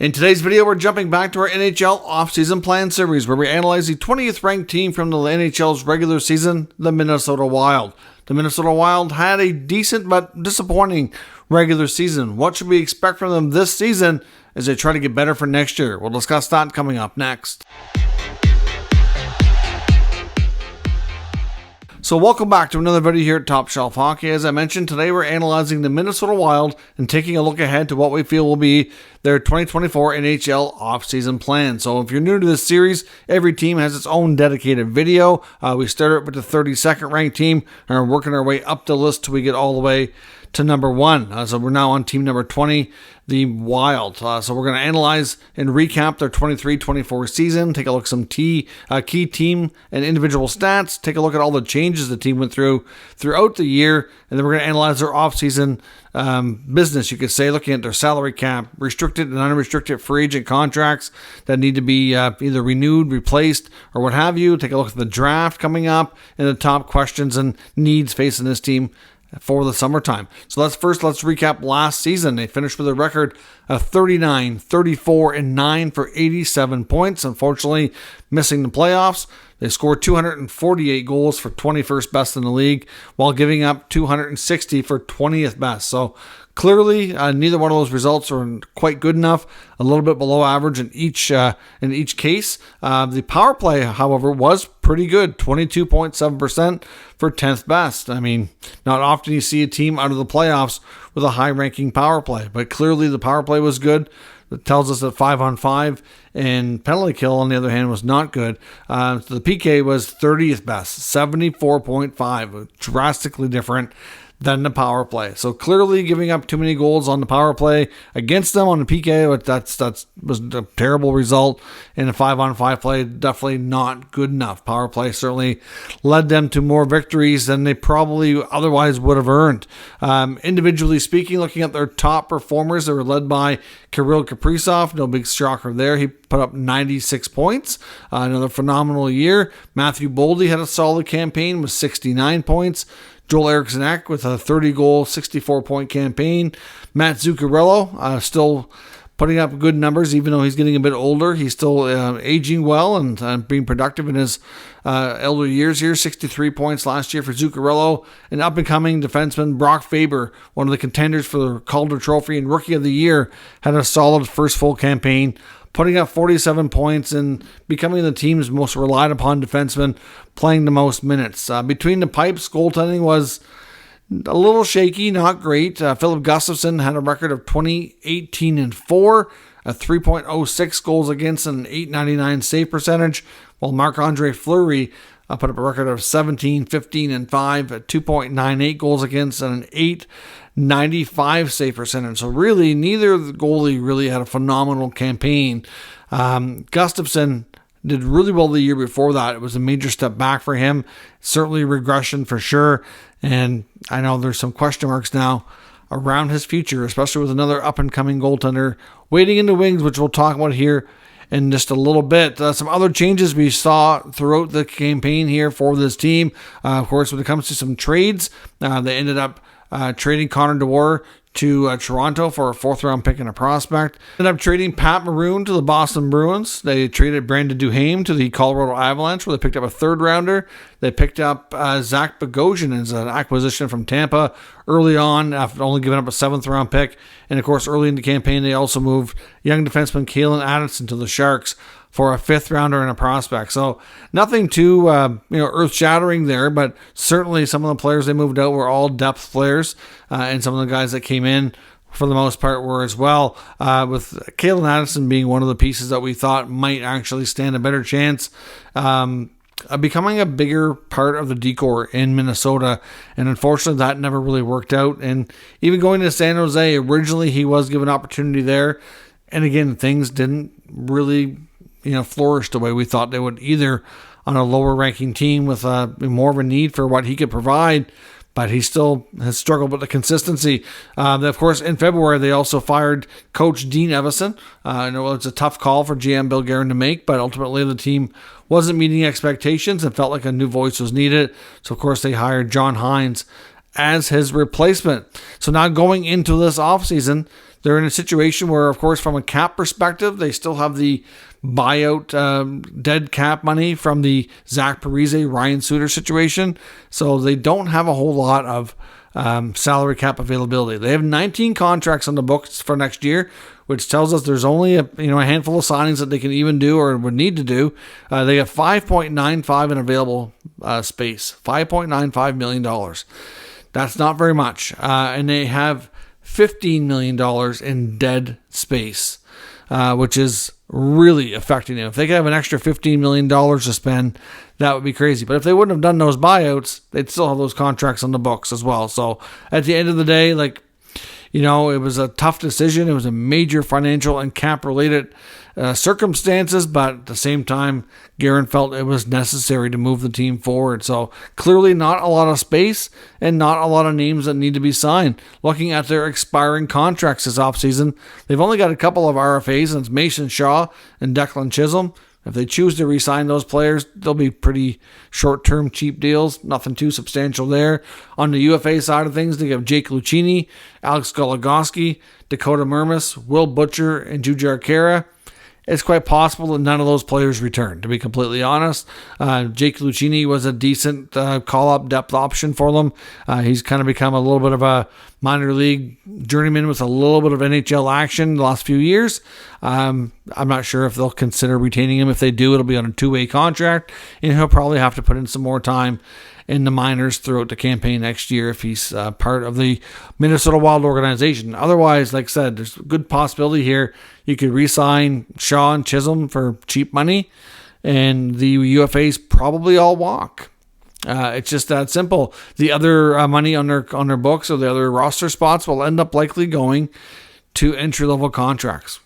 In today's video, we're jumping back to our NHL Offseason Plan series, where we analyze the 20th ranked team from the NHL's regular season, the Minnesota Wild. The Minnesota Wild had a decent but disappointing regular season. What should we expect from them this season as they try to get better for next year? We'll discuss that coming up next. So welcome back to another video here at Top Shelf Hockey. As I mentioned, today we're analyzing the Minnesota Wild and taking a look ahead to what we feel will be their 2024 NHL offseason plan. So if you're new to this series, every team has its own dedicated video. We started with the 32nd ranked team and are working our way up the list till we get all the way to number 1. So we're now on team number 20, the Wild. So we're going to analyze and recap their 23-24 season, take a look at some key team and individual stats, take a look at all the changes the team went through throughout the year, and then we're going to analyze their offseason business, you could say, looking at their salary cap, restricted and unrestricted free agent contracts that need to be either renewed, replaced, or what have you. Take a look at the draft coming up and the top questions and needs facing this team for the summertime. So let's recap last season. They finished with a record of 39, 34, and 9 for 87 points. Unfortunately, missing the playoffs. They scored 248 goals for 21st best in the league, while giving up 260 for 20th best. So clearly, neither one of those results are quite good enough. A little bit below average in each case. The power play, however, was pretty good. 22.7% for 10th best. I mean, not often you see a team out of the playoffs with a high-ranking power play, but clearly the power play was good. It tells us that 5-on-5 and penalty kill, on the other hand, was not good. So the PK was 30th best, 74.5, drastically different than the power play. So clearly giving up too many goals on the power play against them on the PK, that was a terrible result. And the 5-on-5 play, definitely not good enough. Power play certainly led them to more victories than they probably otherwise would have earned. Individually speaking, looking at their top performers, they were led by Kirill Kaprizov. No big shocker there. He put up 96 points. Another phenomenal year. Matthew Boldy had a solid campaign with 69 points. Joel Eriksson Ek with a 30-goal, 64-point campaign. Matt Zuccarello still putting up good numbers, even though he's getting a bit older. He's still aging well and being productive in his elder years here. 63 points last year for Zuccarello. An up-and-coming defenseman, Brock Faber, one of the contenders for the Calder Trophy and Rookie of the Year, had a solid first full campaign, putting up 47 points and becoming the team's most relied upon defenseman, playing the most minutes. Between the pipes, goaltending was a little shaky, not great. Philip Gustafsson had a record of 20-18-4, a 3.06 goals against, and an .899 save percentage, while Marc-Andre Fleury put up a record of 17-15-5, a 2.98 goals against, and an .895 save percentage. So really, neither of the goalie really had a phenomenal campaign. Gustafsson did really well the year before that. It was a major step back for him. Certainly regression for sure. And I know there's some question marks now around his future, especially with another up-and-coming goaltender waiting in the wings, which we'll talk about here in just a little bit. Some other changes we saw throughout the campaign here for this team. Of course, when it comes to some trades, they ended up trading Connor Dewar to Toronto for a 4th-round pick and a prospect. Ended up trading Pat Maroon to the Boston Bruins. They traded Brandon Duhaime to the Colorado Avalanche, where they picked up a 3rd-rounder. They picked up Zach Bogosian as an acquisition from Tampa early on, after only giving up a 7th-round pick. And, of course, early in the campaign, they also moved young defenseman Kalen Addison to the Sharks for a 5th-rounder and a prospect. So nothing too earth-shattering there, but certainly some of the players they moved out were all depth players, and some of the guys that came in for the most part were as well, with Kalen Addison being one of the pieces that we thought might actually stand a better chance becoming a bigger part of the decor in Minnesota, and unfortunately that never really worked out. And even going to San Jose, originally he was given opportunity there, and again, things didn't really flourish the way we thought they would, either on a lower ranking team with more of a need for what he could provide, but he still has struggled with the consistency. Of course, in February, they also fired Coach Dean Evison. I know it's a tough call for GM Bill Guerin to make, but ultimately the team wasn't meeting expectations and felt like a new voice was needed. So, of course, they hired John Hines as his replacement. So now going into this offseason, They're in a situation where, of course, from a cap perspective, they still have the buyout dead cap money from the Zach Parise, Ryan Suter situation. So they don't have a whole lot of salary cap availability. They have 19 contracts on the books for next year, which tells us there's only a handful of signings that they can even do or would need to do. They have $5.95 in available space, $5.95 million. That's not very much. And they have $15 million in dead space, which is really affecting them. If they could have an extra $15 million to spend, that would be crazy. But if they wouldn't have done those buyouts, they'd still have those contracts on the books as well. So at the end of the day, it was a tough decision. It was a major financial and cap-related circumstances, but at the same time, Guerin felt it was necessary to move the team forward. So clearly not a lot of space and not a lot of names that need to be signed. Looking at their expiring contracts this offseason, they've only got a couple of RFAs, and it's Mason Shaw and Declan Chisholm. If they choose to re-sign those players, they'll be pretty short-term, cheap deals. Nothing too substantial there. On the UFA side of things, they have Jake Lucchini, Alex Goligoski, Dakota Mermis, Will Butcher, and Jujhar Khaira. It's quite possible that none of those players return, to be completely honest. Jake Lucchini was a decent call-up depth option for them. He's kind of become a little bit of a minor league journeyman with a little bit of NHL action the last few years. I'm not sure if they'll consider retaining him. If they do, it'll be on a two-way contract, and he'll probably have to put in some more time in the minors throughout the campaign next year if he's part of the Minnesota Wild organization. Otherwise, like I said, there's a good possibility here. You could re-sign Shaw and Chisholm for cheap money, and the UFAs probably all walk. It's just that simple. The other money on their books or the other roster spots will end up likely going to entry-level contracts.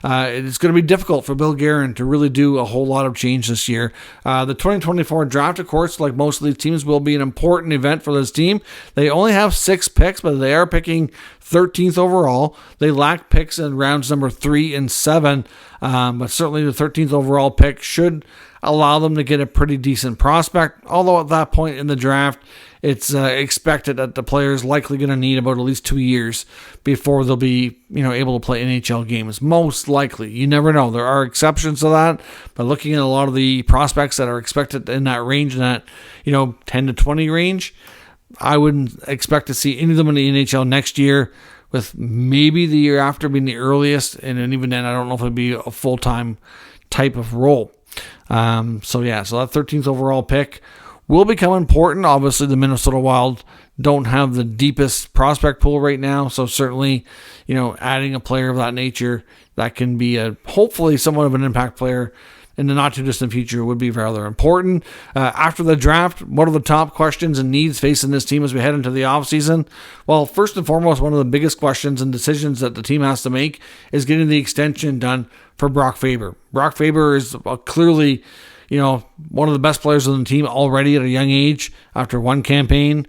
It's going to be difficult for Bill Guerin to really do a whole lot of change this year. The 2024 draft, of course, like most of these teams, will be an important event for this team. They only have 6 picks, but they are picking 13th overall. They lack picks in rounds number 3 and 7, but certainly the 13th overall pick should allow them to get a pretty decent prospect, although at that point in the draft, it's expected that the player is likely going to need about at least 2 years before they'll be, able to play NHL games. Most likely. You never know. There are exceptions to that, but looking at a lot of the prospects that are expected in that range, in that, 10 to 20 range, I wouldn't expect to see any of them in the NHL next year, with maybe the year after being the earliest, and even then, I don't know if it'd be a full-time type of role. So that 13th overall pick will become important. Obviously, the Minnesota Wild don't have the deepest prospect pool right now, so certainly, adding a player of that nature that can be hopefully somewhat of an impact player in the not-too-distant future would be rather important. After the draft, what are the top questions and needs facing this team as we head into the offseason? Well, first and foremost, one of the biggest questions and decisions that the team has to make is getting the extension done for Brock Faber. Brock Faber is clearly, one of the best players on the team already at a young age after one campaign.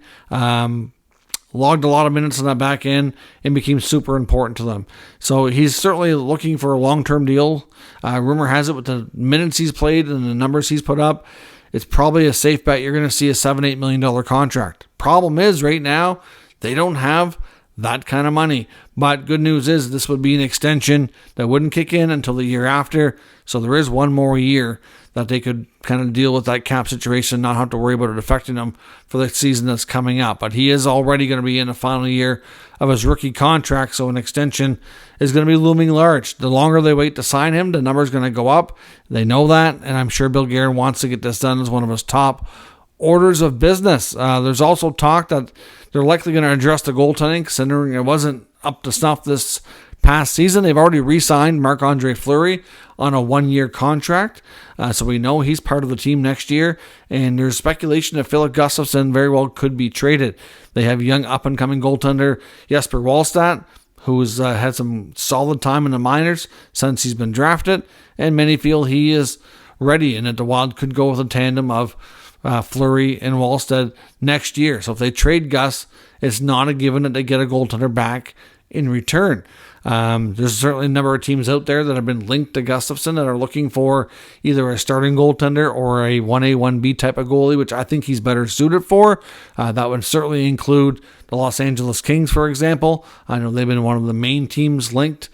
Logged a lot of minutes on that back end and became super important to them. So he's certainly looking for a long-term deal. Rumor has it with the minutes he's played and the numbers he's put up, it's probably a safe bet you're going to see a $7-8 million contract. Problem is, right now, they don't have that kind of money. But good news is this would be an extension that wouldn't kick in until the year after. So there is one more year that they could kind of deal with that cap situation, not have to worry about it affecting them for the season that's coming up. But he is already going to be in the final year of his rookie contract, so an extension is going to be looming large. The longer they wait to sign him, the number is going to go up. They know that, and I'm sure Bill Guerin wants to get this done as one of his top orders of business. There's also talk that they're likely going to address the goaltending, considering it wasn't up to snuff this past season. They've already re-signed Marc-Andre Fleury on a 1-year contract, so we know he's part of the team next year, and there's speculation that Philip Gustafsson very well could be traded. They have young up-and-coming goaltender Jesper Wallstedt, who's had some solid time in the minors since he's been drafted, and many feel he is ready and that the Wild could go with a tandem of Fleury and Wallstedt next year. So if they trade Gus, it's not a given that they get a goaltender back in return. There's certainly a number of teams out there that have been linked to Gustafsson that are looking for either a starting goaltender or a 1A, 1B type of goalie, which I think he's better suited for. That would certainly include the Los Angeles Kings, for example. I know they've been one of the main teams linked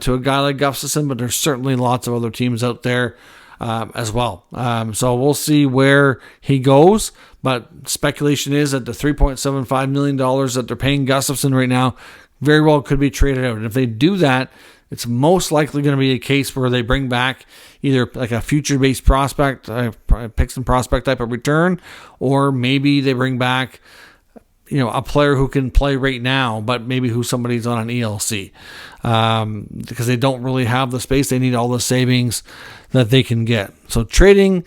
to a guy like Gustafsson, but there's certainly lots of other teams out there as well. So we'll see where he goes, but speculation is that the $3.75 million that they're paying Gustafsson right now very well could be traded out. And if they do that, it's most likely going to be a case where they bring back either like a future-based prospect, picks and prospect type of return, or maybe they bring back a player who can play right now, but maybe who somebody's on an ELC because they don't really have the space. They need all the savings that they can get. So trading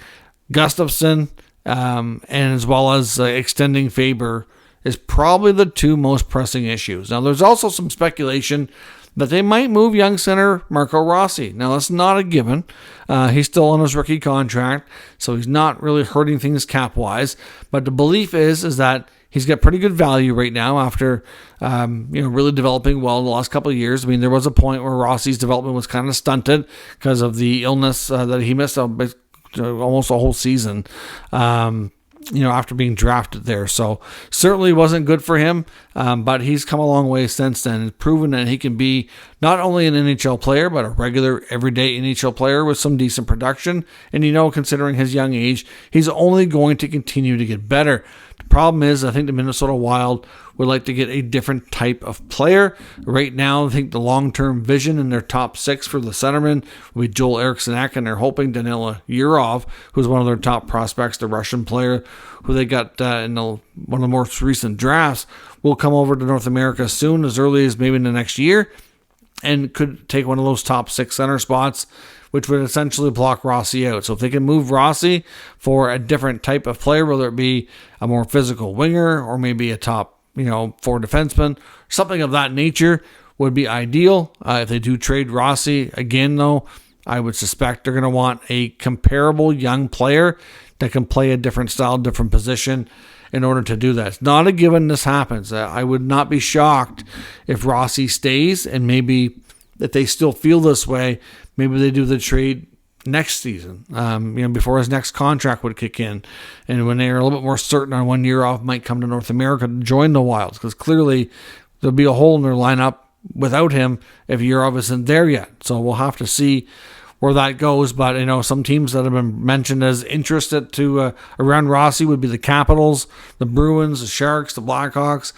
Gustafsson and as well as extending Faber is probably the two most pressing issues. Now, there's also some speculation that they might move young center Marco Rossi. Now, that's not a given. He's still on his rookie contract, so he's not really hurting things cap-wise. But the belief is that he's got pretty good value right now after, really developing well in the last couple of years. I mean, there was a point where Rossi's development was kind of stunted because of the illness that he missed almost a whole season, after being drafted there. So certainly wasn't good for him, but he's come a long way since then and proven that he can be not only an NHL player, but a regular everyday NHL player with some decent production. And, considering his young age, he's only going to continue to get better. The problem is, I think the Minnesota Wild would like to get a different type of player. Right now, I think the long-term vision in their top six for the centerman will be Joel Eriksson-Ek, and they're hoping Danila Yurov, who's one of their top prospects, the Russian player who they got in one of the most recent drafts, will come over to North America soon, as early as maybe in the next year, and could take one of those top six center spots, which would essentially block Rossi out. So if they can move Rossi for a different type of player, whether it be a more physical winger or maybe a top, four defenseman, something of that nature would be ideal. If they do trade Rossi, again, though, I would suspect they're going to want a comparable young player that can play a different style, different position in order to do that. It's not a given this happens. I would not be shocked if Rossi stays, and maybe if they still feel this way, maybe they do the trade next season, before his next contract would kick in. And when they're a little bit more certain on when Yurov might come to North America to join the Wilds, because clearly there'll be a hole in their lineup without him if Yurov isn't there yet. So we'll have to see where that goes. But, some teams that have been mentioned as interested to around Rossi would be the Capitals, the Bruins, the Sharks, the Blackhawks.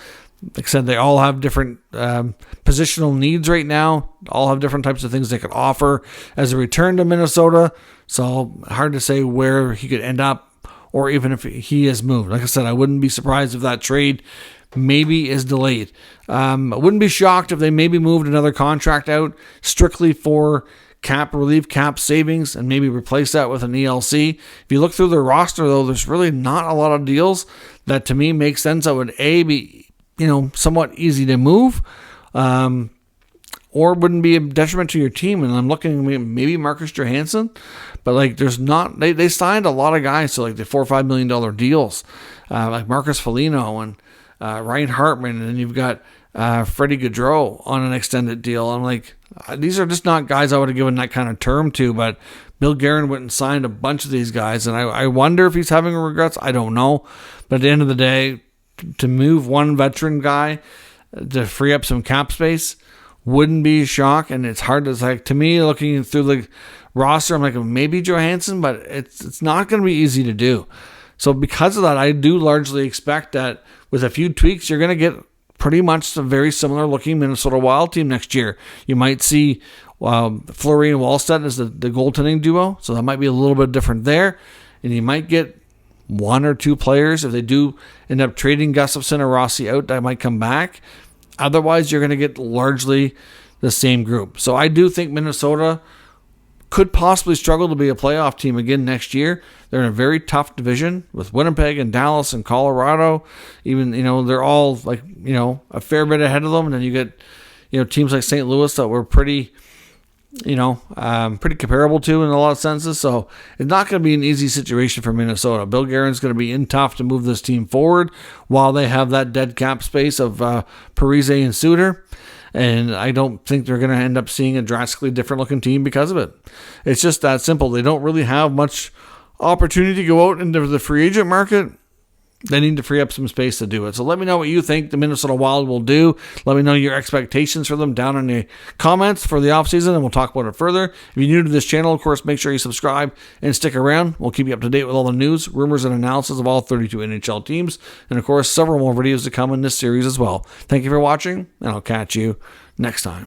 Like I said, they all have different positional needs right now, all have different types of things they could offer as a return to Minnesota. So hard to say where he could end up or even if he is moved. Like I said, I wouldn't be surprised if that trade maybe is delayed. I wouldn't be shocked if they maybe moved another contract out strictly for cap relief, cap savings, and maybe replace that with an ELC. If you look through their roster, though, there's really not a lot of deals that to me make sense. That would be somewhat easy to move, or wouldn't be a detriment to your team. And I'm looking maybe Marcus Johansson, but there's not. They signed a lot of guys to the $4 or $5 million deals, like Marcus Foligno and Ryan Hartman, and then you've got Freddie Gaudreau on an extended deal. I'm like, these are just not guys I would have given that kind of term to. But Bill Guerin went and signed a bunch of these guys, and I wonder if he's having regrets. I don't know, but at the end of the day, to move one veteran guy to free up some cap space wouldn't be a shock. And it's hard to me, looking through the roster, I'm like, maybe Johansson, but it's not going to be easy to do. So because of that, I do largely expect that with a few tweaks, you're going to get pretty much a very similar looking Minnesota Wild team next year. You might see Fleury and Wallstedt as the goaltending duo, so that might be a little bit different there. And you might get one or two players, if they do end up trading Gustafsson or Rossi out, that might come back. Otherwise, you're going to get largely the same group. So I do think Minnesota could possibly struggle to be a playoff team again next year. They're in a very tough division with Winnipeg and Dallas and Colorado. Even, they're all a fair bit ahead of them. And then you get, teams like St. Louis that were pretty comparable to in a lot of senses. So it's not going to be an easy situation for Minnesota. Bill Guerin's going to be in tough to move this team forward while they have that dead cap space of Parise and Suter. And I don't think they're going to end up seeing a drastically different looking team because of it. It's just that simple. They don't really have much opportunity to go out into the free agent market. They need to free up some space to do it. So let me know what you think the Minnesota Wild will do. Let me know your expectations for them down in the comments for the offseason, and we'll talk about it further. If you're new to this channel, of course, make sure you subscribe and stick around. We'll keep you up to date with all the news, rumors, and analysis of all 32 NHL teams. And, of course, several more videos to come in this series as well. Thank you for watching, and I'll catch you next time.